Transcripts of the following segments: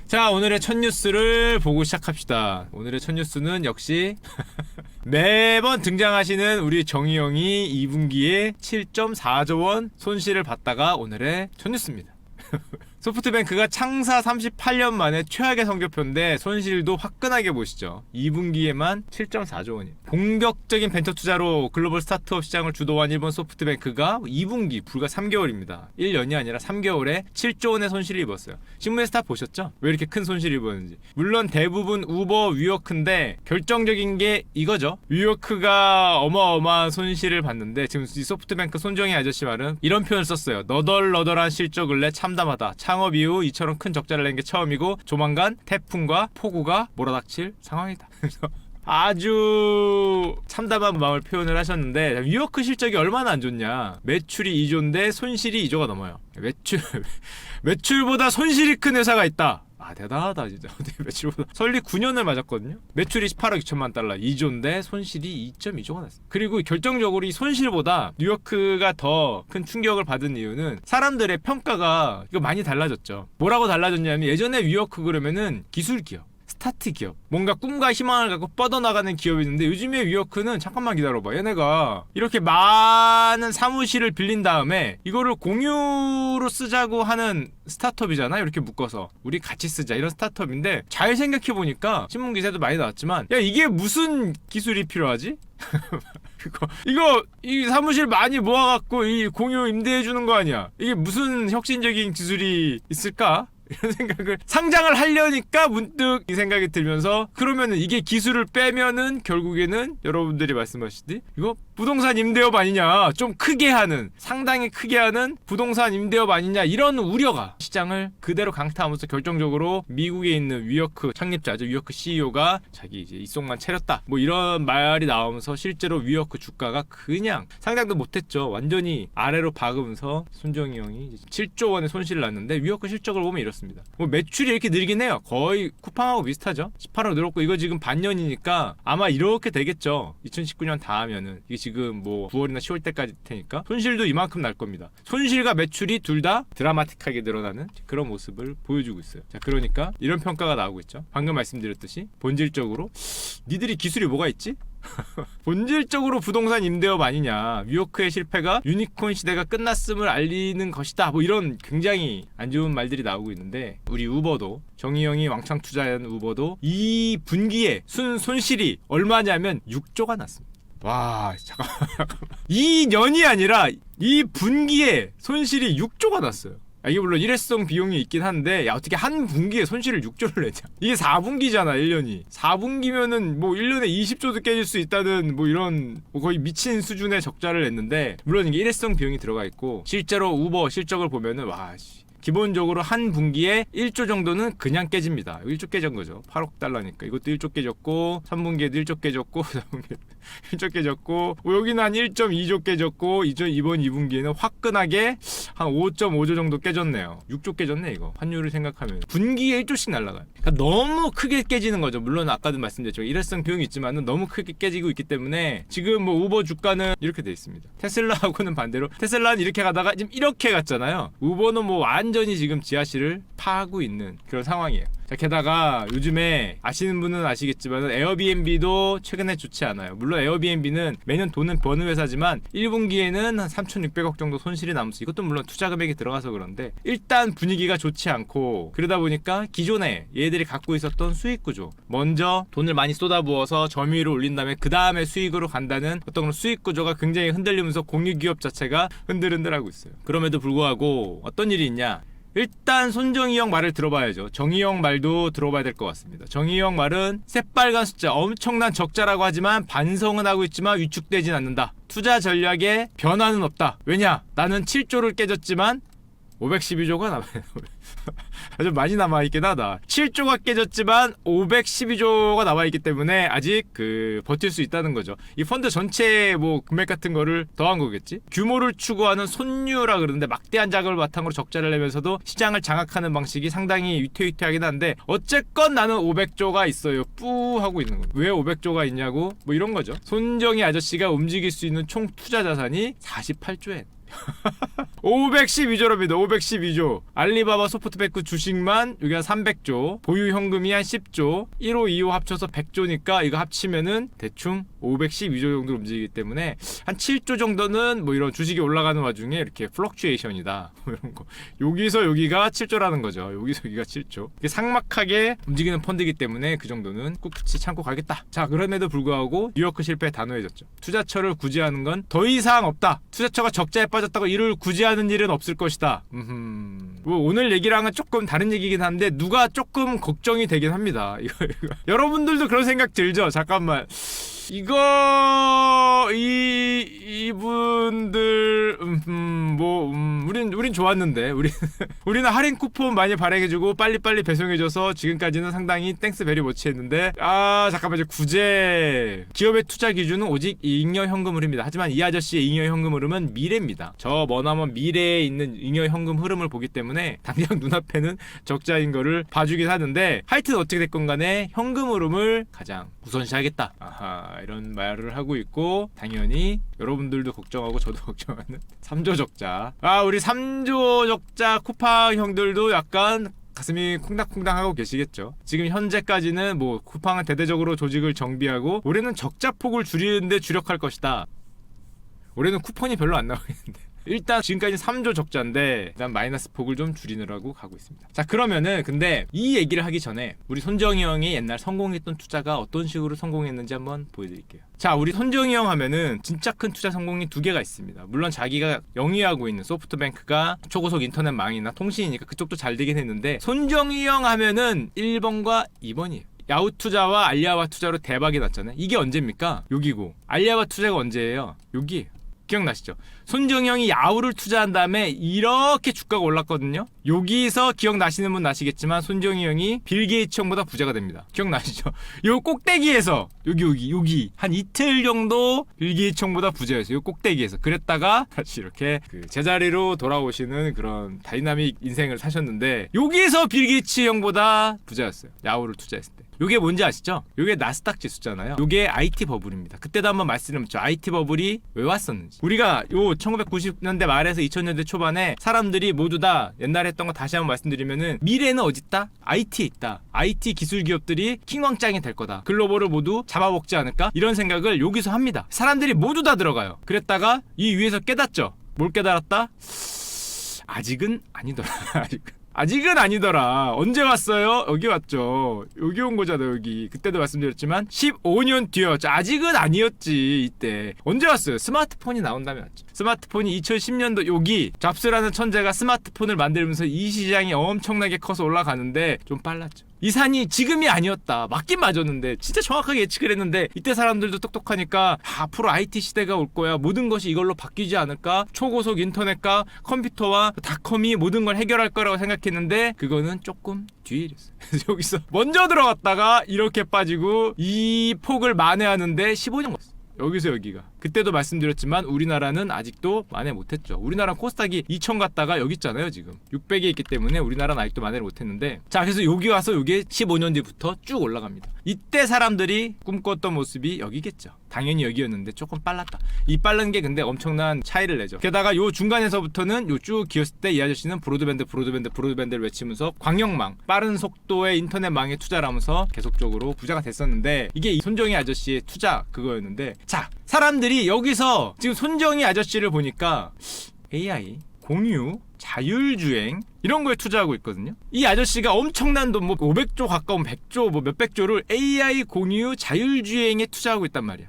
자, 오늘의 첫 뉴스를 보고 시작합시다. 오늘의 첫 뉴스는 역시 매번 등장하시는 우리 정의 형이 2분기에 7.4조 원 손실을 봤다가 오늘의 첫 뉴스입니다. 소프트뱅크가 창사 38년 만에 최악의 성적표인데 손실도 화끈하게 보시죠. 2분기에만 7.4조 원이에요. 공격적인 벤처 투자로 글로벌 스타트업 시장을 주도한 일본 소프트뱅크가 2분기 불과 3개월입니다. 1년이 아니라 3개월에 7조 원의 손실을 입었어요. 신문에서 다 보셨죠? 왜 이렇게 큰 손실을 입었는지. 물론 대부분 우버, 위워크인데 결정적인 게 이거죠. 위워크가 어마어마한 손실을 봤는데 지금 이 소프트뱅크 손정희 아저씨 말은 이런 표현을 썼어요. 너덜너덜한 실적을 내 참담하다. 창업 이후 이처럼 큰 적자를 낸 게 처음이고 조만간 태풍과 폭우가 몰아닥칠 상황이다. 그래서 아주 참담한 마음을 표현을 하셨는데 위워크 실적이 얼마나 안 좋냐. 매출이 2조인데 손실이 2조가 넘어요. 매출보다 손실이 큰 회사가 있다. 아, 대단하다 진짜. 매출보다 설립 9년을 맞았거든요. 매출이 18억 2천만 달러 2조인데 손실이 2.2조가 났어요. 그리고 결정적으로 이 손실보다 뉴요크가 더 큰 충격을 받은 이유는 사람들의 평가가 이거 많이 달라졌죠. 뭐라고 달라졌냐면 예전에 뉴요크 그러면은 기술 기업, 스타트 기업, 뭔가 꿈과 희망을 갖고 뻗어나가는 기업이었는데 요즘에 위워크는 잠깐만 기다려봐. 얘네가 이렇게 많은 사무실을 빌린 다음에 이거를 공유로 쓰자고 하는 스타트업이잖아. 이렇게 묶어서 우리 같이 쓰자 이런 스타트업인데 잘 생각해보니까 신문 기사도 많이 나왔지만 야 이게 무슨 기술이 필요하지? 이 사무실 많이 모아갖고 이 공유 임대해주는 거 아니야. 이게 무슨 혁신적인 기술이 있을까? 이런 생각을 상장을 하려니까 문득 이 생각이 들면서 그러면은 이게 기술을 빼면은 결국에는 여러분들이 말씀하시듯이 이거 부동산 임대업 아니냐, 좀 크게 하는, 상당히 크게 하는 부동산 임대업 아니냐 이런 우려가 시장을 그대로 강타하면서 결정적으로 미국에 있는 위워크 창립자죠. 위워크 CEO가 자기 이제 입속만 차렸다 뭐 이런 말이 나오면서 실제로 위워크 주가가 그냥 상장도 못했죠. 완전히 아래로 박으면서 손정희 형이 7조 원의 손실을 났는데 위워크 실적을 보면 이렇습니다. 뭐 매출이 이렇게 늘긴 해요. 거의 쿠팡하고 비슷하죠. 18억 늘었고 이거 지금 반년이니까 아마 이렇게 되겠죠. 2019년 다 하면은 이게 지금 뭐 9월이나 10월 때까지 테니까 손실도 이만큼 날 겁니다. 손실과 매출이 둘 다 드라마틱하게 늘어나는 그런 모습을 보여주고 있어요. 자, 그러니까 이런 평가가 나오고 있죠. 방금 말씀드렸듯이 본질적으로 니들이 기술이 뭐가 있지? 본질적으로 부동산 임대업 아니냐. 위워크의 실패가 유니콘 시대가 끝났음을 알리는 것이다. 뭐 이런 굉장히 안 좋은 말들이 나오고 있는데 우리 우버도 정의 형이 왕창 투자한 우버도 이 분기에 손실이 얼마냐면 6조가 났습니다. 와, 잠깐만. 2년이 아니라 이 분기에 손실이 6조가 났어요. 이게 물론 일회성 비용이 있긴 한데 야 어떻게 한 분기에 손실을 6조를 내냐. 이게 4분기잖아 1년이. 4분기면은 뭐 1년에 20조도 깨질 수 있다는 뭐 이런 뭐 거의 미친 수준의 적자를 냈는데 물론 이게 일회성 비용이 들어가 있고 실제로 우버 실적을 보면은 와 기본적으로 한 분기에 1조 정도는 그냥 깨집니다. 1조 깨진 거죠. 8억 달러니까. 이것도 1조 깨졌고 3분기에도 1조 깨졌고 4분기에도 1조 깨졌고 여기는 한 1.2조 깨졌고 이번 2분기에는 화끈하게 한 5.5조 정도 깨졌네요. 6조 깨졌네 이거. 환율을 생각하면. 분기에 1조씩 날아가요. 그러니까 너무 크게 깨지는 거죠. 물론 아까도 말씀드렸죠. 일회성 비용이 있지만 너무 크게 깨지고 있기 때문에 지금 뭐 우버 주가는 이렇게 돼 있습니다. 테슬라하고는 반대로 테슬라는 이렇게 가다가 지금 이렇게 갔잖아요. 우버는 뭐 완전히 지금 지하실을 파고 있는 그런 상황이에요. 자, 게다가 요즘에 아시는 분은 아시겠지만 에어비앤비도 최근에 좋지 않아요. 물론 에어비앤비는 매년 돈은 버는 회사지만 1분기에는 한 3,600억 정도 손실이 나면서 이것도 물론 투자 금액이 들어가서 그런데 일단 분위기가 좋지 않고 그러다 보니까 기존에 얘들이 갖고 있었던 수익 구조 먼저 돈을 많이 쏟아부어서 점유율을 올린 다음에 그 다음에 수익으로 간다는 어떤 그런 수익 구조가 굉장히 흔들리면서 공유기업 자체가 흔들흔들하고 있어요. 그럼에도 불구하고 어떤 일이 있냐. 일단 손정희 형 말을 들어봐야죠. 정희 형 말도 들어봐야 될 것 같습니다. 정희 형 말은 새빨간 숫자 엄청난 적자라고 하지만 반성은 하고 있지만 위축되진 않는다. 투자 전략에 변화는 없다. 왜냐? 나는 7조를 깨졌지만 512조가 남아요. 아주 많이 남아있긴 하다. 7조가 깨졌지만 512조가 남아있기 때문에 아직 버틸 수 있다는 거죠. 이 펀드 전체 뭐 금액 같은 거를 더한 거겠지. 규모를 추구하는 손유라 그러는데 막대한 자금을 바탕으로 적자를 내면서도 시장을 장악하는 방식이 상당히 위태위태하긴 한데 어쨌건 나는 500조가 있어요. 뿌 하고 있는 거예요. 왜 500조가 있냐고 뭐 이런 거죠. 손정희 아저씨가 움직일 수 있는 총 투자 자산이 48조엔 512조랍니다. 512조. 알리바바 소프트뱅크 주식만 여기 한 300조, 보유 현금이 한 10조, 1호, 2호 합쳐서 100조니까 이거 합치면은 대충 512조 정도 움직이기 때문에 한 7조 정도는 뭐 이런 주식이 올라가는 와중에 이렇게 플럭추에이션이다. 뭐 이런 거. 여기서 여기가 7조라는 거죠. 여기서 여기가 7조. 이게 삭막하게 움직이는 펀드이기 때문에 그 정도는 꿋꿋이 참고 가겠다. 자, 그럼에도 불구하고 뉴요크 실패 단호해졌죠. 투자처를 구제하는 건 더 이상 없다. 투자처가 적자에 빠졌다고 이를 구제하는 일은 없을 것이다. 뭐 오늘 얘기랑은 조금 다른 얘기긴 한데 누가 조금 걱정이 되긴 합니다. 이거. 여러분들도 그런 생각 들죠? 잠깐만. 이분들 우린 좋았는데 우리는 할인 쿠폰 많이 발행해주고 빨리빨리 배송해줘서 지금까지는 상당히 땡스 베리 머치했는데 잠깐만, 이제 구제 기업의 투자 기준은 오직 잉여 현금 흐름입니다. 하지만 이 아저씨의 잉여 현금 흐름은 미래입니다. 저 머나먼 미래에 있는 잉여 현금 흐름을 보기 때문에 당장 눈앞에는 적자인 거를 봐주긴 하는데, 하여튼 어떻게 됐건 간에 현금 흐름을 가장 우선시하겠다. 이런 말을 하고 있고, 당연히 여러분들도 걱정하고 저도 걱정하는 3조 적자. 우리 3조 적자 쿠팡 형들도 약간 가슴이 콩닥콩닥하고 계시겠죠. 지금 현재까지는 뭐 쿠팡은 대대적으로 조직을 정비하고 올해는 적자 폭을 줄이는데 주력할 것이다. 올해는 쿠폰이 별로 안 나오겠는데. 일단 지금까지 3조 적자인데 일단 마이너스 폭을 좀 줄이느라고 가고 있습니다. 자, 그러면은 근데 이 얘기를 하기 전에 우리 손정희 형이 옛날 성공했던 투자가 어떤 식으로 성공했는지 한번 보여드릴게요. 자, 우리 손정희 형 하면은 진짜 큰 투자 성공이 2개가 있습니다. 물론 자기가 영위하고 있는 소프트뱅크가 초고속 인터넷망이나 통신이니까 그쪽도 잘 되긴 했는데, 손정희 형 하면은 1번과 2번이에요. 야후 투자와 알리바바 투자로 대박이 났잖아요. 이게 언제입니까? 여기고, 알리바바 투자가 언제예요? 여기에요. 기억나시죠? 손정희 형이 야후를 투자한 다음에 이렇게 주가가 올랐거든요. 여기서 기억나시는 분 나시겠지만 손정희 형이 빌 게이츠 형보다 부자가 됩니다. 기억나시죠? 요 꼭대기에서 여기 한 이틀 정도 빌 게이츠 형보다 부자였어요. 요 꼭대기에서. 그랬다가 다시 이렇게 그 제자리로 돌아오시는 그런 다이나믹 인생을 사셨는데, 여기에서 빌 게이츠 형보다 부자였어요. 야후를 투자했을 때. 요게 뭔지 아시죠? 요게 나스닥 지수잖아요. 요게 IT 버블입니다. 그때도 한번 말씀드렸죠. IT 버블이 왜 왔었는지. 우리가 요 1990년대 말에서 2000년대 초반에 사람들이 모두 다 옛날에 했던 거 다시 한번 말씀드리면은, 미래는 어디 있다? IT에 있다. IT 기술 기업들이 킹왕짱이 될 거다. 글로벌을 모두 잡아먹지 않을까? 이런 생각을 여기서 합니다. 사람들이 모두 다 들어가요. 그랬다가 이 위에서 깨닫죠. 뭘 깨달았다? 아직은 아니더라. 아직은 아니더라. 언제 왔어요? 여기 왔죠. 여기 온 거잖아요. 여기. 그때도 말씀드렸지만 15년 뒤였죠. 아직은 아니었지. 이때 언제 왔어요? 스마트폰이 나온 다음에 왔죠. 스마트폰이 2010년도 여기 잡스라는 천재가 스마트폰을 만들면서 이 시장이 엄청나게 커서 올라가는데 좀 빨랐죠. 이 산이 지금이 아니었다. 맞긴 맞았는데 진짜 정확하게 예측을 했는데, 이때 사람들도 똑똑하니까 앞으로 IT 시대가 올 거야. 모든 것이 이걸로 바뀌지 않을까? 초고속 인터넷과 컴퓨터와 닷컴이 모든 걸 해결할 거라고 생각했는데 그거는 조금 뒤에 일이었어요. 여기서 먼저 들어갔다가 이렇게 빠지고 이 폭을 만회하는데 15년 걸렸어요. 여기서 여기가. 그때도 말씀드렸지만 우리나라는 아직도 만회 못했죠. 우리나라 코스닥이 2000 갔다가 여기 있잖아요. 지금 600에 있기 때문에 우리나라는 아직도 만회를 못했는데, 자, 그래서 여기 와서 이게 15년 뒤부터 쭉 올라갑니다. 이때 사람들이 꿈꿨던 모습이 여기겠죠. 당연히 여기였는데 조금 빨랐다. 이 빠른 게 근데 엄청난 차이를 내죠. 게다가 요 중간에서부터는 요 쭉 기었을 때 이 아저씨는 브로드밴드를 외치면서 광역망, 빠른 속도의 인터넷망에 투자를 하면서 계속적으로 부자가 됐었는데, 이게 이 손정희 아저씨의 투자 그거였는데, 자, 사람들이 여기서 지금 손정희 아저씨를 보니까 AI, 공유, 자율주행 이런 거에 투자하고 있거든요. 이 아저씨가 엄청난 돈, 뭐 500조 가까운 100조, 뭐 몇백조를 AI, 공유, 자율주행에 투자하고 있단 말이야.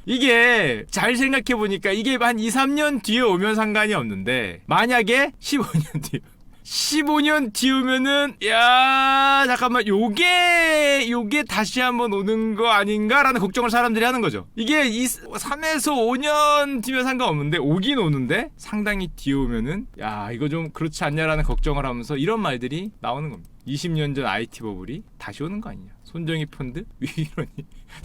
이게 잘 생각해보니까 이게 한 2, 3년 뒤에 오면 상관이 없는데, 만약에 15년 뒤에 15년 뒤우면은, 야, 잠깐만, 요게 다시 한번 오는 거 아닌가라는 걱정을 사람들이 하는 거죠. 이게 3에서 5년 뒤면 상관없는데 오긴 오는데 상당히 뒤오면은, 야, 이거 좀 그렇지 않냐라는 걱정을 하면서 이런 말들이 나오는 겁니다. 20년 전 IT 버블이 다시 오는 거 아니냐. 손정희 펀드 위기론이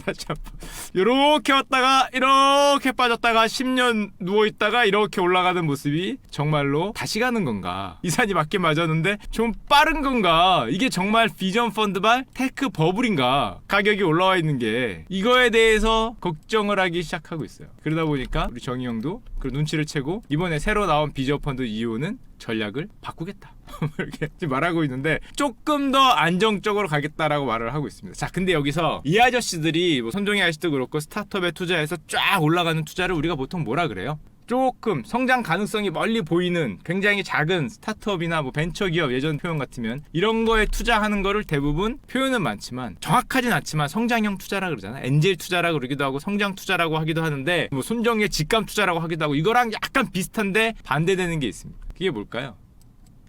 다시 한번 이렇게 왔다가 이렇게 빠졌다가 10년 누워있다가 이렇게 올라가는 모습이 정말로 다시 가는 건가? 이 산이 맞긴 맞았는데 좀 빠른 건가? 이게 정말 비전 펀드발 테크 버블인가? 가격이 올라와 있는 게, 이거에 대해서 걱정을 하기 시작하고 있어요. 그러다 보니까 우리 정희 형도 그 눈치를 채고 이번에 새로 나온 비전 펀드 2호는 전략을 바꾸겠다. 이렇게 지금 말하고 있는데 조금 더 안정적으로 가겠다라고 말을 하고 있습니다. 자, 근데 여기서 이 아저씨들이 뭐 손정희 아저씨도 그렇고 스타트업에 투자해서 쫙 올라가는 투자를 우리가 보통 뭐라 그래요? 조금 성장 가능성이 멀리 보이는 굉장히 작은 스타트업이나 뭐 벤처기업 예전 표현 같으면 이런 거에 투자하는 거를 대부분 표현은 많지만 정확하진 않지만 성장형 투자라 그러잖아. 엔젤 투자라 그러기도 하고 성장 투자라고 하기도 하는데 뭐 손정희의 직감 투자라고 하기도 하고 이거랑 약간 비슷한데 반대되는 게 있습니다. 그게 뭘까요?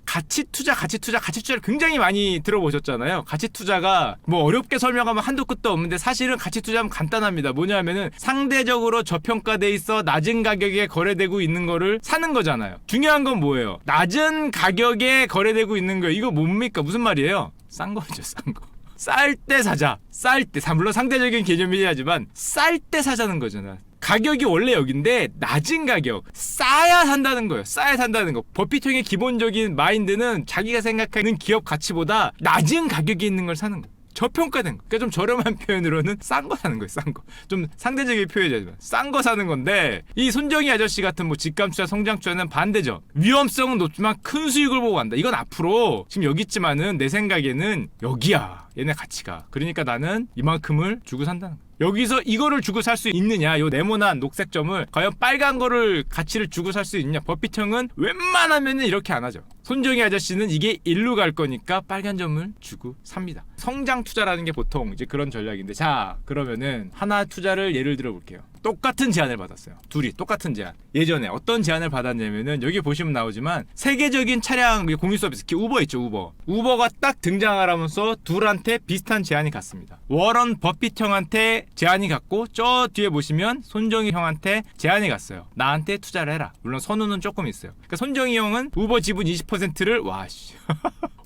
가치 투자를 굉장히 많이 들어보셨잖아요. 가치 투자가 뭐 어렵게 설명하면 한도 끝도 없는데 사실은 가치 투자는 간단합니다. 뭐냐면은 상대적으로 저평가돼 있어 낮은 가격에 거래되고 있는 거를 사는 거잖아요. 중요한 건 뭐예요? 낮은 가격에 거래되고 있는 거 이거 뭡니까? 무슨 말이에요? 싼 거죠, 싼 거. 쌀 때 사자. 쌀 때. 물론 상대적인 개념이긴 하지만 쌀 때 사자는 거잖아. 가격이 원래 여긴데 낮은 가격 싸야 산다는 거예요. 싸야 산다는 거. 버핏 형의 기본적인 마인드는 자기가 생각하는 기업 가치보다 낮은 가격에 있는 걸 사는 거. 저평가된 거. 그러니까 좀 저렴한 표현으로는 싼 거 사는 거예요. 싼 거. 좀 상대적인 표현이지만 싼 거 사는 건데 이 손정희 아저씨 같은 뭐 직감 투자, 성장 투자는 반대죠. 위험성은 높지만 큰 수익을 보고 간다. 이건 앞으로 지금 여기 있지만은 내 생각에는 여기야. 얘네 가치가. 그러니까 나는 이만큼을 주고 산다는 거야. 여기서 이거를 주고 살 수 있느냐, 요 네모난 녹색 점을 과연 빨간 거를 가치를 주고 살 수 있느냐. 버핏 형은 웬만하면은 이렇게 안 하죠. 손정희 아저씨는 이게 일로 갈 거니까 빨간 점을 주고 삽니다. 성장 투자라는 게 보통 이제 그런 전략인데, 자 그러면은 하나 투자를 예를 들어 볼게요. 똑같은 제안을 받았어요. 둘이 똑같은 제안. 예전에 어떤 제안을 받았냐면은 여기 보시면 나오지만 세계적인 차량 공유 서비스, 우버 있죠, 우버. 우버가 딱 등장하면서 둘한테 비슷한 제안이 갔습니다. 워런 버핏 형한테 제안이 갔고 저 뒤에 보시면 손정희 형한테 제안이 갔어요. 나한테 투자를 해라. 물론 선우는 조금 있어요. 그러니까 손정희 형은 우버 지분 20%를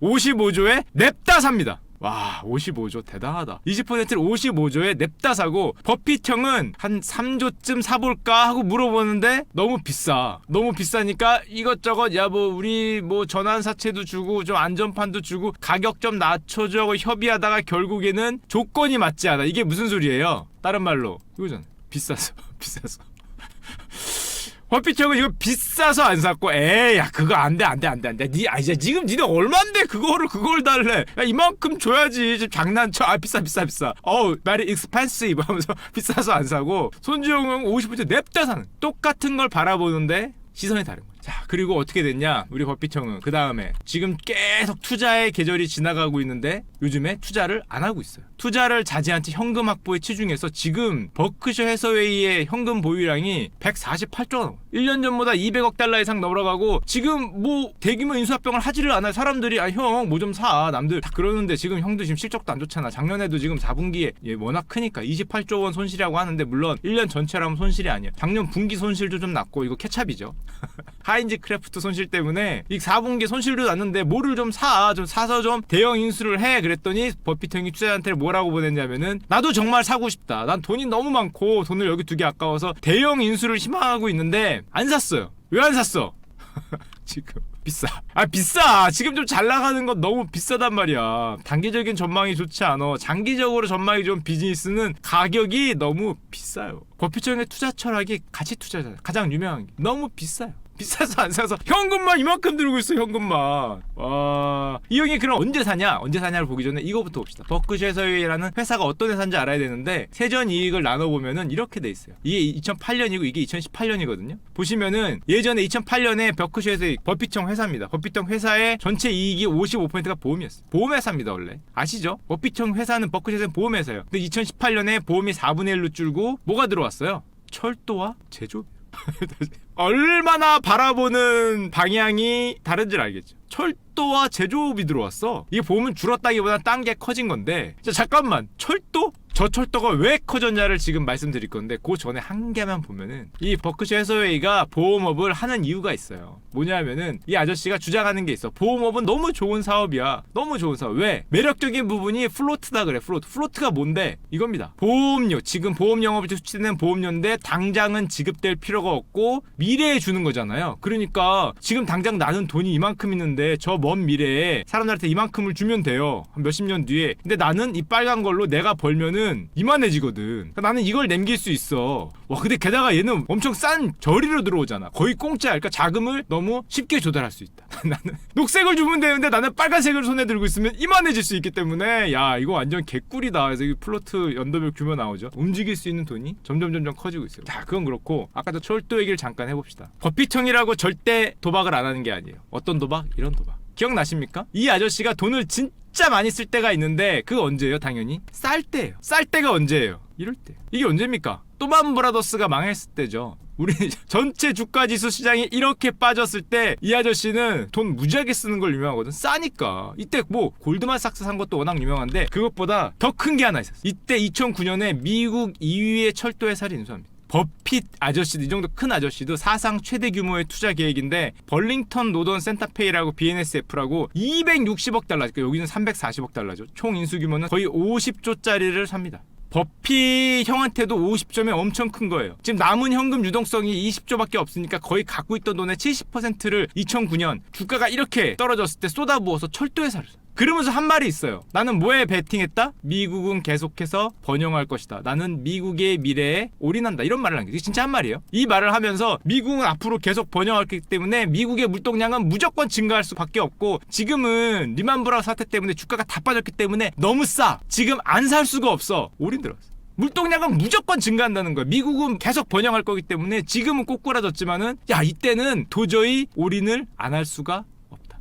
55조에 냅다 삽니다. 와, 55조 대단하다. 20%를 55조에 냅다 사고 버핏 형은 한 3조쯤 사볼까 하고 물어보는데 너무 비싸. 너무 비싸니까 이것저것 야 뭐 우리 뭐 전환사채도 주고 좀 안전판도 주고 가격 좀 낮춰줘 협의하다가 결국에는 조건이 맞지 않아. 이게 무슨 소리예요? 다른 말로 이거잖아. 비싸서. 버핏 형은 이거 비싸서 안 샀고, 야 그거 안 돼. 이제 지금 니네 얼만데 그걸 달래. 야 이만큼 줘야지. 지금 장난쳐. 비싸. very expensive 하면서 비싸서 안 사고, 손주영은 50% 냅다 사는. 똑같은 걸 바라보는데 시선이 다른 거야. 자, 그리고 어떻게 됐냐? 우리 버핏 형은 그 다음에 지금 계속 투자의 계절이 지나가고 있는데 요즘에 투자를 안 하고 있어요. 투자를 자제한 채 현금 확보에 치중해서 지금 버크셔 해서웨이의 현금 보유량이 148조가 넘어요. 1년 전보다 200억 달러 이상 넘어가고 지금 뭐 대규모 인수합병을 하지를 않아요. 사람들이 형 뭐 좀 사. 남들 다 그러는데 지금 형도 지금 실적도 안 좋잖아. 작년에도 지금 4분기에 워낙 크니까 28조 원 손실이라고 하는데 물론 1년 전체라면 손실이 아니야. 작년 분기 손실도 좀 났고 이거 케찹이죠. 하인즈 크래프트 손실 때문에 이 4분기 손실도 났는데 뭐를 좀 사서 좀 대형 인수를 해. 그랬더니 버핏 형이 투자자한테 뭐라고 보냈냐면은 나도 정말 사고 싶다. 난 돈이 너무 많고 돈을 여기 두기 아까워서 대형 인수를 희망하고 있는데 안 샀어요. 왜 안 샀어? 지금 비싸. 지금 좀 잘 나가는 건 너무 비싸단 말이야. 단기적인 전망이 좋지 않아. 장기적으로 전망이 좋은 비즈니스는 가격이 너무 비싸요. 버핏 형의 투자 철학이 가치 투자잖아요. 가장 유명한 게 너무 비싸요. 비싸서 안 사서 현금만 이만큼 들고 있어. 현금만. 와, 이 형이 그럼 언제 사냐를 보기 전에 이거부터 봅시다. 버크셔 해서웨이라는 회사가 어떤 회사인지 알아야 되는데 세전 이익을 나눠보면은 이렇게 돼 있어요. 이게 2008년이고 이게 2018년이거든요. 보시면은 예전에 2008년에 버크셔 해서웨이 버핏 형 회사입니다. 버핏 형 회사의 전체 이익이 55%가 보험이었어요. 보험회사입니다. 원래 아시죠? 버핏 형 회사는 버크셔 해서웨이 보험회사예요. 근데 2018년에 보험이 4분의 1로 줄고 뭐가 들어왔어요? 철도와 제조업. 얼마나 바라보는 방향이 다른지 알겠죠. 철도와 제조업이 들어왔어. 이게 보면 줄었다기보다 딴 게 커진 건데, 자, 잠깐만, 철도? 저 철도가 왜 커졌냐를 지금 말씀드릴 건데 그 전에 한 개만 보면은 이 버크셔 해서웨이가 보험업을 하는 이유가 있어요. 뭐냐면은 이 아저씨가 주장하는 게 있어. 보험업은 너무 좋은 사업이야. 너무 좋은 사업. 왜? 매력적인 부분이 플로트다 그래. 플로트가 뭔데? 이겁니다. 보험료. 지금 보험 영업을 수취되는 보험료인데 당장은 지급될 필요가 없고 미래에 주는 거잖아요. 그러니까 지금 당장 나는 돈이 이만큼 있는데 저 먼 미래에 사람들한테 이만큼을 주면 돼요. 한 몇십 년 뒤에. 근데 나는 이 빨간 걸로 내가 벌면은 이만해지거든. 그러니까 나는 이걸 남길 수 있어. 와, 근데 게다가 얘는 엄청 싼 저리로 들어오잖아. 거의 공짜. 그러니까 자금을 너무 쉽게 조달할 수 있다. 나는 녹색을 주면 되는데 나는 빨간색을 손에 들고 있으면 이만해질 수 있기 때문에 야 이거 완전 개꿀이다. 그래서 이 플로트 연도별 규모 나오죠. 움직일 수 있는 돈이 점점 커지고 있어요. 자 그건 그렇고 아까 저 철도 얘기를 잠깐 해봅시다. 버핏형이라고 절대 도박을 안 하는 게 아니에요. 어떤 도박? 이런 도박. 기억나십니까? 이 아저씨가 돈을 진짜 많이 쓸 때가 있는데 그거 언제예요? 당연히 쌀 때예요. 쌀 때가 언제예요? 이럴 때. 이게 언제입니까? 또만 브라더스가 망했을 때죠. 우리 전체 주가지수 시장이 이렇게 빠졌을 때 이 아저씨는 돈 무지하게 쓰는 걸 유명하거든. 싸니까. 이때 뭐 골드만삭스 산 것도 워낙 유명한데 그것보다 더 큰 게 하나 있었어. 이때 2009년에 미국 2위의 철도 회사를 인수합니다. 버핏 아저씨도 이 정도 큰 아저씨도 사상 최대 규모의 투자 계획인데 벌링턴 노던 센터페이라고 BNSF라고 260억 달러, 그러니까 여기는 340억 달러죠. 총 인수 규모는 거의 50조짜리를 삽니다. 버핏 형한테도 50조면 엄청 큰 거예요. 지금 남은 현금 유동성이 20조밖에 없으니까 거의 갖고 있던 돈의 70%를 2009년 주가가 이렇게 떨어졌을 때 쏟아부어서 철도회사를 사. 그러면서 한 말이 있어요. 나는 뭐에 베팅했다? 미국은 계속해서 번영할 것이다. 나는 미국의 미래에 올인한다. 이런 말을 한 게 진짜 한 말이에요. 이 말을 하면서 미국은 앞으로 계속 번영하기 때문에 미국의 물동량은 무조건 증가할 수밖에 없고 지금은 리만 브라더스 사태 때문에 주가가 다 빠졌기 때문에 너무 싸. 지금 안 살 수가 없어. 올인 들어갔어. 물동량은 무조건 증가한다는 거야. 미국은 계속 번영할 거기 때문에 지금은 꼬꾸라졌지만은 야 이때는 도저히 올인을 안 할 수가 없다.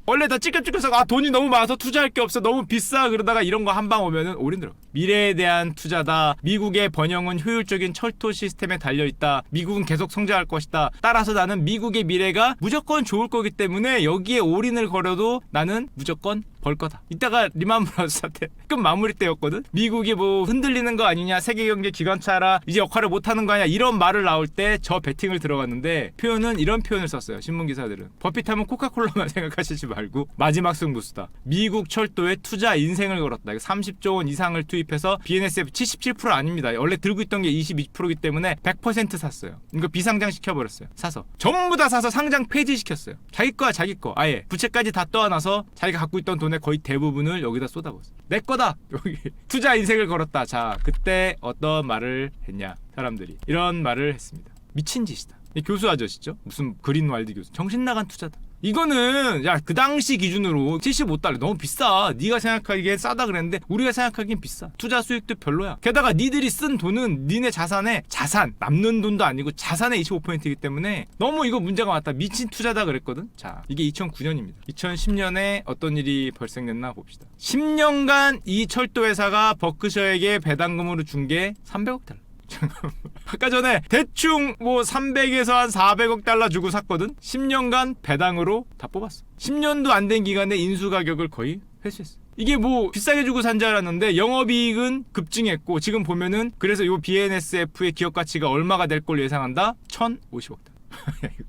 원래 다 찌끔찌끔해서 아 돈이 너무 많아서 투자할 게 없어 너무 비싸 그러다가 이런 거 한 방 오면은 올인 들어. 미래에 대한 투자다. 미국의 번영은 효율적인 철도 시스템에 달려있다. 미국은 계속 성장할 것이다. 따라서 나는 미국의 미래가 무조건 좋을 거기 때문에 여기에 올인을 걸어도 나는 무조건 벌 거다. 이따가 리만 브라더스 사태 끝 마무리 때였거든. 미국이 뭐 흔들리는 거 아니냐, 세계경제 기관차라 이제 역할을 못하는 거 아니냐 이런 말을 나올 때 저 베팅을 들어갔는데 표현은 이런 표현을 썼어요. 신문기사들은. 버핏하면 코카콜라만 생각하시지 말고 마지막 승부수다. 미국 철도에 투자 인생을 걸었다. 30조 원 이상을 투입해서 BNSF 77% 아닙니다. 원래 들고 있던 게 22%이기 때문에 100% 샀어요. 이거 비상장 시켜버렸어요. 사서 전부 다 사서 상장 폐지시켰어요. 자기 거야 자기 거. 아예 부채까지 다 떠안아서 자기가 갖고 있던 돈의 거의 대부분을 여기다 쏟아부었어요. 내 거다. 여기 투자 인생을 걸었다. 자 그때 어떤 말을 했냐 사람들이 이런 말을 했습니다. 미친 짓이다. 이 교수 아저씨죠. 무슨 그린왈드 교수. 정신 나간 투자다. 이거는 야 그 당시 기준으로 75달러 너무 비싸. 네가 생각하기에 싸다 그랬는데 우리가 생각하기엔 비싸. 투자 수익도 별로야. 게다가 니들이 쓴 돈은 니네 자산에 자산 남는 돈도 아니고 자산의 25%이기 때문에 너무 이거 문제가 많다. 미친 투자다 그랬거든. 자 이게 2009년입니다 2010년에 어떤 일이 발생됐나 봅시다. 10년간 이 철도 회사가 버크셔에게 배당금으로 준 게 300억 달러. 아까 전에 대충 뭐 300에서 한 400억 달러 주고 샀거든. 10년간 배당으로 다 뽑았어. 10년도 안 된 기간에 인수 가격을 거의 회수했어. 이게 뭐 비싸게 주고 산 줄 알았는데 영업이익은 급증했고 지금 보면은 그래서 요 BNSF의 기업 가치가 얼마가 될 걸 예상한다? 1050억 달러.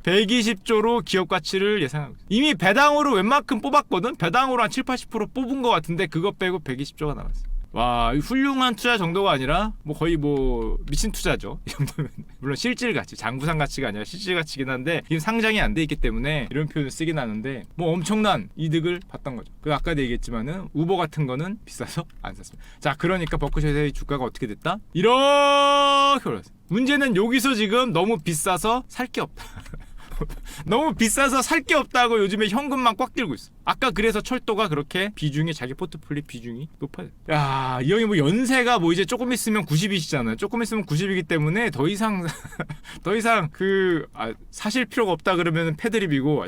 120조로 기업 가치를 예상하고 있어. 이미 배당으로 웬만큼 뽑았거든. 배당으로 한 7-80% 뽑은 것 같은데 그거 빼고 120조가 나왔어. 와, 훌륭한 투자 정도가 아니라 뭐 거의 뭐 미친 투자죠. 이 정도면 물론 실질 가치, 장부상 가치가 아니라 실질 가치긴 한데 지금 상장이 안 돼 있기 때문에 이런 표현을 쓰긴 하는데 뭐 엄청난 이득을 봤던 거죠. 그 아까도 얘기했지만은 우버 같은 거는 비싸서 안 샀습니다. 자, 그러니까 버크셔의 주가가 어떻게 됐다? 이렇게 올랐어요. 문제는 여기서 지금 너무 비싸서 살 게 없다. 너무 비싸서 살 게 없다고 요즘에 현금만 꽉 들고 있어. 아까 그래서 철도가 그렇게 비중이 자기 포트폴리오 비중이 높아요. 야, 이 형이 뭐 연세가 뭐 이제 조금 있으면 90이시잖아요. 조금 있으면 90이기 때문에 더 이상 사실 필요가 없다 그러면 패드립이고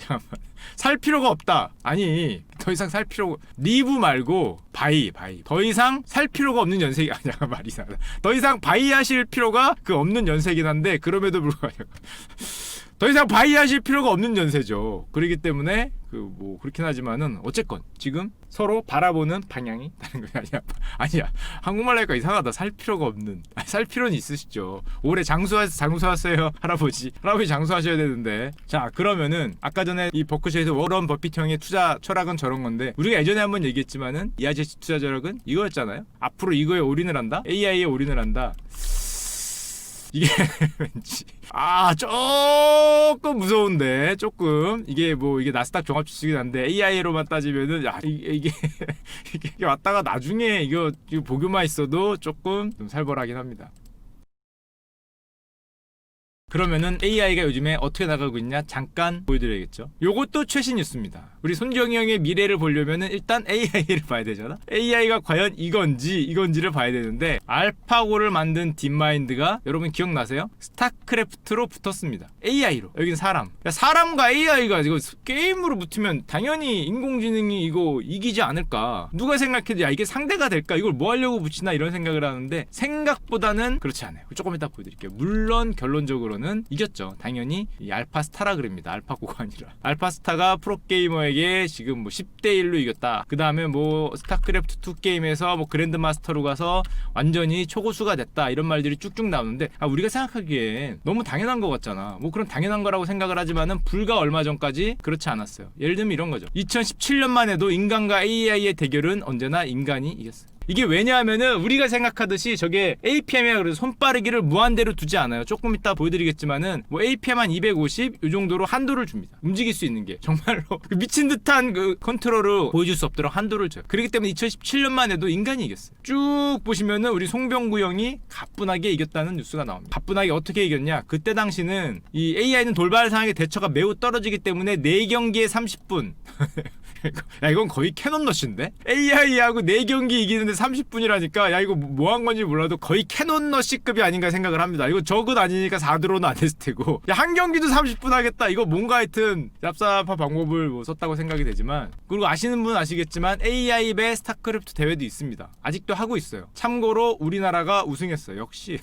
살 필요가 없다. 아니 더 이상 살 필요가 리브 말고 바이 더 이상 살 필요가 없는 연색이 아니야. 말이 이상하다. 더 이상 바이 하실 필요가 그 없는 연색이긴 한데 그럼에도 불구하고 더 이상 바이하실 필요가 없는 연세죠. 그렇기 때문에 뭐 그렇긴 하지만은 어쨌건 지금 서로 바라보는 방향이 다른 거 아니야. 한국말 하니까 이상하다. 살 필요가 없는. 살 필요는 있으시죠. 올해 장수하세요 할아버지 장수하셔야 되는데. 자 그러면은 아까 전에 이 버크셔에서 워런 버핏 형의 투자 철학은 저런 건데 우리가 예전에 한번 얘기했지만은 이 아저씨 투자 철학은 이거였잖아요. 앞으로 이거에 올인을 한다. AI에 올인을 한다. 이게 왠지 조금 무서운데 조금 이게 나스닥 종합지수긴 한데 AI로만 따지면은 이게 왔다가 나중에 이거 보교만 있어도 조금 좀 살벌하긴 합니다. 그러면은 AI가 요즘에 어떻게 나가고 있냐 잠깐 보여드려야겠죠. 요것도 최신 뉴스입니다. 우리 손정희 형의 미래를 보려면은 일단 AI를 봐야 되잖아. AI가 과연 이건지를 봐야 되는데, 알파고를 만든 딥마인드가 여러분 기억나세요? 스타크래프트로 붙었습니다. AI로. 여긴 사람. 사람과 AI가 이거 게임으로 붙으면 당연히 인공지능이 이거 이기지 않을까. 누가 생각해도 야 이게 상대가 될까? 이걸 뭐 하려고 붙이나 이런 생각을 하는데 생각보다는 그렇지 않아요. 조금 이따 보여드릴게요. 물론 결론적으로는 이겼죠. 당연히 이 알파스타라 그럽니다. 알파고가 아니라. 알파스타가 프로게이머에게 지금 뭐 10대 1로 이겼다. 그 다음에 뭐 스타크래프트 2 게임에서 뭐 그랜드마스터로 가서 완전히 초고수가 됐다. 이런 말들이 쭉쭉 나오는데 우리가 생각하기엔 너무 당연한 것 같잖아. 뭐 그런 당연한 거라고 생각을 하지만은 불과 얼마 전까지 그렇지 않았어요. 예를 들면 이런 거죠. 2017년만 해도 인간과 AI의 대결은 언제나 인간이 이겼어요. 이게 왜냐하면은 우리가 생각하듯이 저게 APM이라 그래서 손빠르기를 무한대로 두지 않아요. 조금 이따 보여드리겠지만은 뭐 APM 한 250 이 정도로 한도를 줍니다. 움직일 수 있는 게 정말로 미친 듯한 그 컨트롤을 보여줄 수 없도록 한도를 줘요. 그렇기 때문에 2017년만 해도 인간이 이겼어요. 쭉 보시면은 우리 송병구 형이 가뿐하게 이겼다는 뉴스가 나옵니다. 가뿐하게 어떻게 이겼냐? 그때 당시는 이 AI는 돌발 상황의 대처가 매우 떨어지기 때문에 4경기에 30분 야 이건 거의 캐논러시인데? AI하고 4경기 이기는데 30분이라니까 야 이거 뭐 한 건지 몰라도 거의 캐논러시급이 아닌가 생각을 합니다. 이거 적은 아니니까 4드로는 안 했을 테고 야 한 경기도 30분 하겠다. 이거 뭔가 하여튼 얍삽한 방법을 뭐 썼다고 생각이 되지만, 그리고 아시는 분은 아시겠지만 AI 배 스타크래프트 대회도 있습니다. 아직도 하고 있어요. 참고로 우리나라가 우승했어요. 역시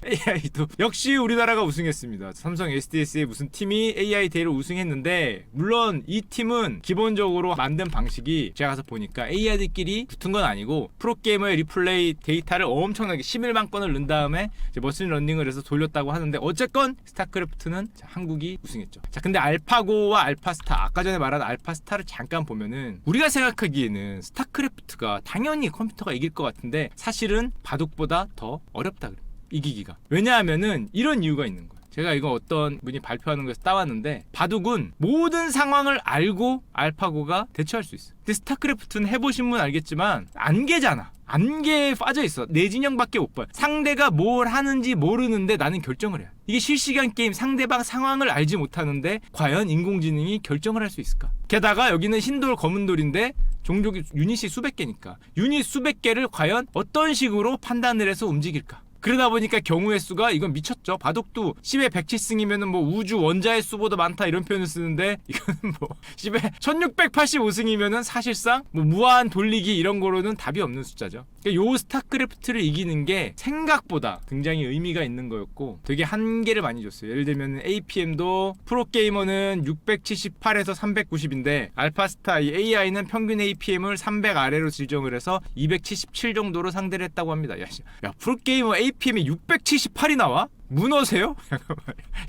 AI도 역시 우리나라가 우승했습니다. 삼성 SDS의 무슨 팀이 AI 대회를 우승했는데, 물론 이 팀은 기본적으로 만든 방식이 제가 가서 보니까 AI들끼리 붙은 건 아니고 프로게이머의 리플레이 데이터를 엄청나게 11만 건을 넣은 다음에 이제 머신러닝을 해서 돌렸다고 하는데, 어쨌건 스타크래프트는 한국이 우승했죠. 자, 근데 알파고와 알파스타, 아까 전에 말한 알파스타를 잠깐 보면은 우리가 생각하기에는 스타크래프트가 당연히 컴퓨터가 이길 것 같은데 사실은 바둑보다 더 어렵다 그래요. 이기기가. 왜냐하면은 이런 이유가 있는 거예요. 제가 이거 어떤 분이 발표하는 거에서 따왔는데, 바둑은 모든 상황을 알고 알파고가 대처할 수 있어요. 근데 스타크래프트는 해보신 분 알겠지만 안개잖아. 안개에 빠져있어. 내 진영밖에 못 봐요. 상대가 뭘 하는지 모르는데 나는 결정을 해요. 이게 실시간 게임, 상대방 상황을 알지 못하는데 과연 인공지능이 결정을 할 수 있을까? 게다가 여기는 흰돌 검은돌인데 종족이 유닛이 수백 개니까 유닛 수백 개를 과연 어떤 식으로 판단을 해서 움직일까? 그러다 보니까 경우의 수가 이건 미쳤죠. 바둑도 10에 107승이면은 뭐 우주 원자의 수보다 많다 이런 표현을 쓰는데, 이거는 뭐 10에 1685승이면은 사실상 뭐 무한 돌리기 이런 거로는 답이 없는 숫자죠. 그러니까 요 스타크래프트를 이기는 게 생각보다 굉장히 의미가 있는 거였고 되게 한계를 많이 줬어요. 예를 들면 APM도 프로게이머는 678에서 390인데 알파스타 이 AI는 평균 APM을 300 아래로 지정을 해서 277 정도로 상대를 했다고 합니다. 야 프로게이머 APM이 678이 나와? 문어세요?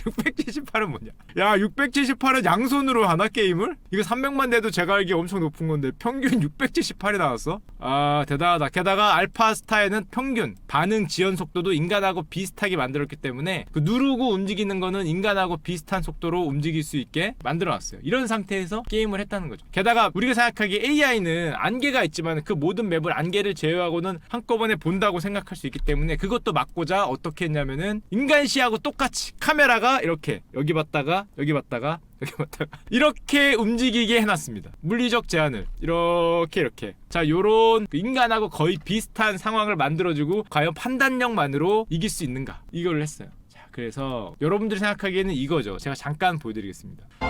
678은 뭐냐? 야 678은 양손으로 하나 게임을? 이거 300만 돼도 제가 알기에 엄청 높은 건데 평균 678이 나왔어? 아 대단하다. 게다가 알파스타에는 평균 반응 지연 속도도 인간하고 비슷하게 만들었기 때문에 그 누르고 움직이는 거는 인간하고 비슷한 속도로 움직일 수 있게 만들어놨어요. 이런 상태에서 게임을 했다는 거죠. 게다가 우리가 생각하기에 AI는 안개가 있지만 그 모든 맵을 안개를 제외하고는 한꺼번에 본다고 생각할 수 있기 때문에 그것도 막고자 어떻게 했냐면은 인간 시야하고 똑같이 카메라가 이렇게 여기 봤다가 여기 봤다가 여기 봤다가 이렇게 움직이게 해놨습니다. 물리적 제한을 이렇게 자 요런 인간하고 거의 비슷한 상황을 만들어주고 과연 판단력만으로 이길 수 있는가 이걸 했어요. 자 그래서 여러분들이 생각하기에는 이거죠. 제가 잠깐 보여드리겠습니다. 자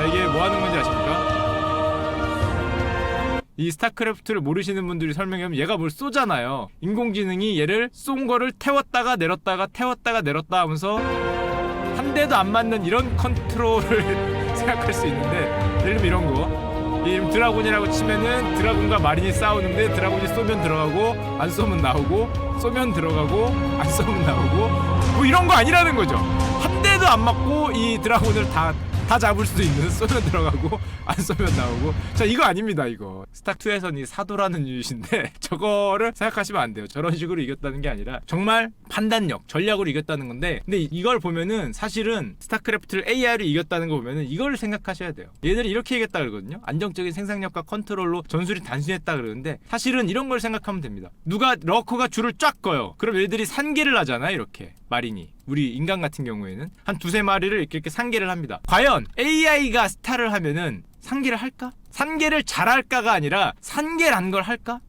이게 뭐 하는 건지 아십니까? 이 스타크래프트를 모르시는 분들이 설명하면 얘가 뭘 쏘잖아요. 인공지능이 얘를 쏜 거를 태웠다가 내렸다가 태웠다가 내렸다 하면서 한 대도 안 맞는 이런 컨트롤을 생각할 수 있는데, 예를 들면 이런 거 이름 드라곤이라고 치면은 드라곤과 마린이 싸우는데 드라곤이 쏘면 들어가고 안 쏘면 나오고 쏘면 들어가고 안 쏘면 나오고 뭐 이런 거 아니라는 거죠. 한 대도 안 맞고 이 드라곤을 다 잡을 수도 있는, 쏘면 들어가고 안 쏘면 나오고. 자 이거 아닙니다. 이거 스타2에서는 이 사도라는 유닛인데 저거를 생각하시면 안 돼요. 저런 식으로 이겼다는 게 아니라 정말 판단력, 전략으로 이겼다는 건데, 근데 이걸 보면은 사실은 스타크래프트를 AI로 이겼다는 거 보면은 이걸 생각하셔야 돼요. 얘들이 이렇게 이겼다 그러거든요. 안정적인 생산력과 컨트롤로 전술이 단순했다 그러는데 사실은 이런 걸 생각하면 됩니다. 누가 러커가 줄을 쫙 꺼요. 그럼 얘들이 산계를 하잖아. 이렇게 마린이. 우리 인간 같은 경우에는 한 두세 마리를 이렇게 상계를 합니다. 과연 AI가 스타를 하면은 상계를 할까? 상계를 잘할까가 아니라 상계란 걸 할까?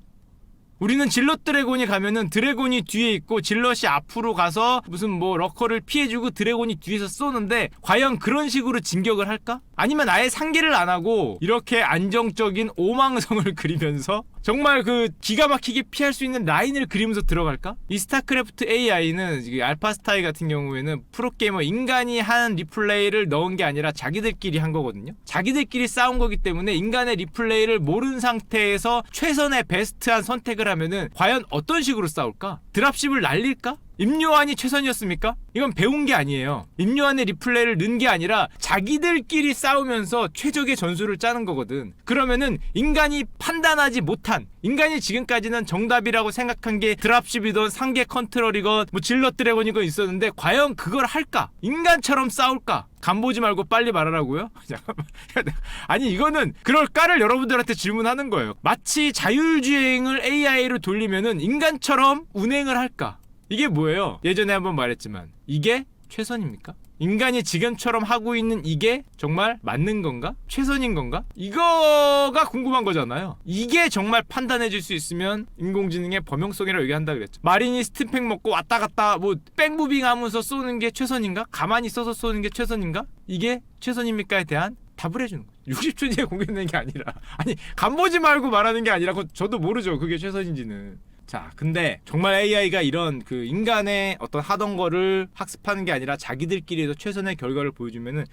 우리는 질럿 드래곤이 가면은 드래곤이 뒤에 있고 질럿이 앞으로 가서 무슨 뭐 러커를 피해주고 드래곤이 뒤에서 쏘는데 과연 그런 식으로 진격을 할까? 아니면 아예 상계를 안 하고 이렇게 안정적인 오망성을 그리면서 정말 그 기가 막히게 피할 수 있는 라인을 그리면서 들어갈까? 이 스타크래프트 AI는 알파스타이 같은 경우에는 프로게이머 인간이 한 리플레이를 넣은 게 아니라 자기들끼리 한 거거든요. 자기들끼리 싸운 거기 때문에 인간의 리플레이를 모른 상태에서 최선의 베스트한 선택을 하면은 과연 어떤 식으로 싸울까? 드랍십을 날릴까? 임요한이 최선이었습니까? 이건 배운 게 아니에요. 임요한의 리플레이를 넣은 게 아니라 자기들끼리 싸우면서 최적의 전술을 짜는 거거든. 그러면은 인간이 판단하지 못한, 인간이 지금까지는 정답이라고 생각한 게 드랍십이건 상계 컨트롤이건 뭐 질럿 드래곤이건 있었는데 과연 그걸 할까? 인간처럼 싸울까? 간보지 말고 빨리 말하라고요? 잠깐만. 아니 이거는 그럴까를 여러분들한테 질문하는 거예요. 마치 자율주행을 AI로 돌리면은 인간처럼 운행을 할까? 이게 뭐예요? 예전에 한번 말했지만 이게 최선입니까? 인간이 지금처럼 하고 있는 이게 정말 맞는 건가? 최선인 건가? 이거가 궁금한 거잖아요. 이게 정말 판단해줄 수 있으면 인공지능의 범용성이라고 얘기한다 그랬죠. 마린이 스팀팩 먹고 왔다 갔다 뭐 백무빙 하면서 쏘는 게 최선인가? 가만히 있어서 쏘는 게 최선인가? 이게 최선입니까에 대한 답을 해주는 거죠. 60초 뒤에 공개되는 게 아니라, 아니 간보지 말고 말하는 게 아니라 저도 모르죠. 그게 최선인지는. 자, 근데 정말 AI가 이런 그 인간의 어떤 하던 거를 학습하는 게 아니라 자기들끼리도 최선의 결과를 보여주면은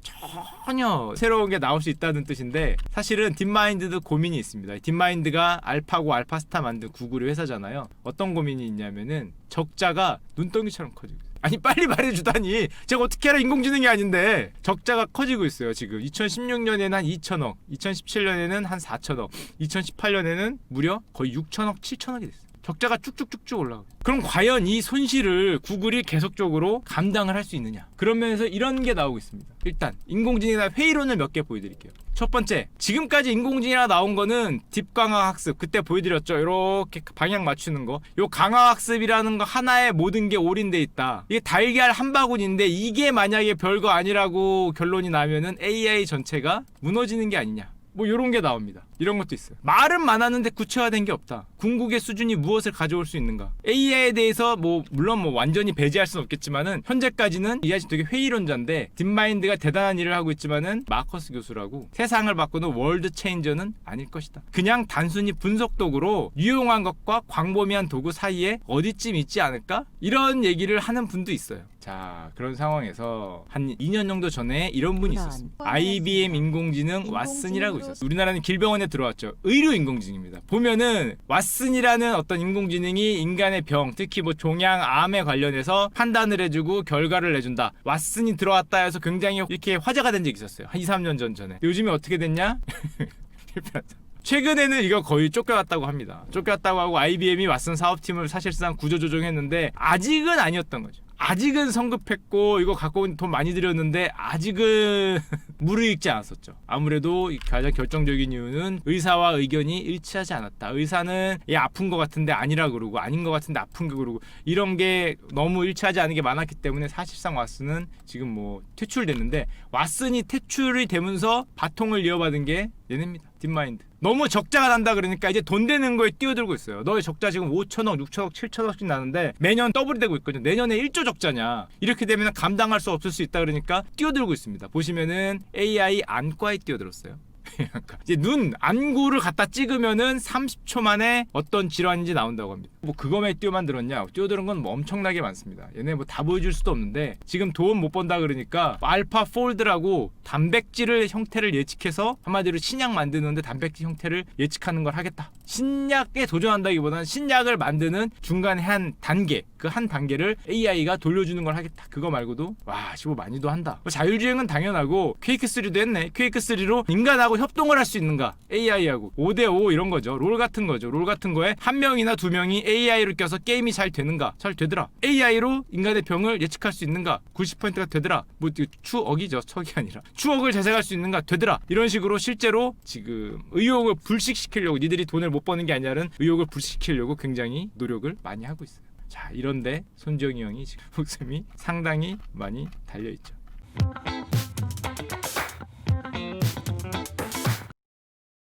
전혀 새로운 게 나올 수 있다는 뜻인데, 사실은 딥마인드도 고민이 있습니다. 딥마인드가 알파고 알파스타 만든 구글의 회사잖아요. 어떤 고민이 있냐면은 적자가 눈덩이처럼 커지고 있어요. 아니 빨리 말해주다니, 제가 어떻게 알아? 인공지능이 아닌데. 적자가 커지고 있어요. 지금 2016년에는 한 2천억, 2017년에는 한 4천억, 2018년에는 무려 거의 6천억, 7천억이 됐어요. 적자가 쭉쭉쭉쭉 올라가고. 그럼 과연 이 손실을 구글이 계속적으로 감당을 할 수 있느냐? 그런 면에서 이런 게 나오고 있습니다. 일단 인공지능이나 회의론을 몇 개 보여드릴게요. 첫 번째, 지금까지 인공지능이나 나온 거는 딥 강화 학습, 그때 보여드렸죠. 이렇게 방향 맞추는 거. 요 강화 학습이라는 거 하나에 모든 게 올인돼 있다. 이게 달걀 한 바구니인데 이게 만약에 별거 아니라고 결론이 나면은 AI 전체가 무너지는 게 아니냐. 뭐 요런 게 나옵니다. 이런 것도 있어요. 말은 많았는데 구체화된 게 없다. 궁극의 수준이 무엇을 가져올 수 있는가? AI에 대해서 뭐 물론 뭐 완전히 배제할 수는 없겠지만은 현재까지는 이 아저씨 되게 회의론자인데 딥마인드가 대단한 일을 하고 있지만은 마커스 교수라고 세상을 바꾸는 월드 체인저는 아닐 것이다. 그냥 단순히 분석 도구로 유용한 것과 광범위한 도구 사이에 어디쯤 있지 않을까? 이런 얘기를 하는 분도 있어요. 자, 그런 상황에서 한 2년 정도 전에 이런 분이 있었습니다. IBM 인공지능 왓슨이라고 있었어요. 우리나라는 길병원에 들어왔죠. 의료 인공지능입니다. 보면은 왓슨이라는 어떤 인공지능이 인간의 병, 특히 뭐 종양, 암에 관련해서 판단을 해주고 결과를 내준다. 왓슨이 들어왔다 해서 굉장히 이렇게 화제가 된 적이 있었어요. 한 2, 3년 전에. 요즘에 어떻게 됐냐? 최근에는 이거 거의 쫓겨났다고 합니다. 쫓겨났다고 하고 IBM이 왓슨 사업팀을 사실상 구조조정했는데 아직은 아니었던 거죠. 아직은 성급했고 이거 갖고 온 돈 많이 들였는데 아직은 무르익지 않았었죠. 아무래도 가장 결정적인 이유는 의사와 의견이 일치하지 않았다. 의사는 얘 아픈 거 같은데 아니라 그러고, 아닌 거 같은데 아픈 거 그러고, 이런 게 너무 일치하지 않은 게 많았기 때문에 사실상 왓슨은 지금 뭐 퇴출됐는데, 왓슨이 퇴출이 되면서 바통을 이어받은 게 얘네입니다. 딥마인드. 너무 적자가 난다 그러니까 이제 돈 되는 거에 뛰어들고 있어요. 너의 적자 지금 5천억, 6천억, 7천억씩 나는데 매년 더블이 되고 있거든요. 내년에 1조 적자냐. 이렇게 되면 감당할 수 없을 수 있다 그러니까 뛰어들고 있습니다. 보시면은 AI 안과에 뛰어들었어요. 이제 눈 안구를 갖다 찍으면은 30초 만에 어떤 질환인지 나온다고 합니다. 뭐 그거만 뛰어들었냐? 뛰어드는 건 뭐 엄청나게 많습니다. 얘네 뭐 다 보여줄 수도 없는데 지금 돈 못 번다 그러니까 알파 폴드라고 단백질을 형태를 예측해서 한마디로 신약 만드는데 단백질 형태를 예측하는 걸 하겠다. 신약에 도전한다기보다는 신약을 만드는 중간에 한 단계, 그 한 단계를 AI가 돌려주는 걸 하겠다. 그거 말고도 와, 시보 많이도 한다. 뭐 자율주행은 당연하고 퀘이크3도 했네. 퀘이크3로 인간하고 협동을 할 수 있는가? AI하고 5대5 이런 거죠. 롤 같은 거죠. 롤 같은 거에 한 명이나 두 명이 AI로 껴서 게임이 잘 되는가? 잘 되더라. AI로 인간의 병을 예측할 수 있는가? 90%가 되더라. 뭐 추억이죠. 척이 아니라 추억을 재생할 수 있는가? 되더라. 이런 식으로 실제로 지금 의욕을 불식시키려고, 니들이 돈을 못 버는 게 아니라는 의욕을 불식시키려고 굉장히 노력을 많이 하고 있어요. 자, 이런데 손정희 형이 지금 목숨이 상당히 많이 달려있죠.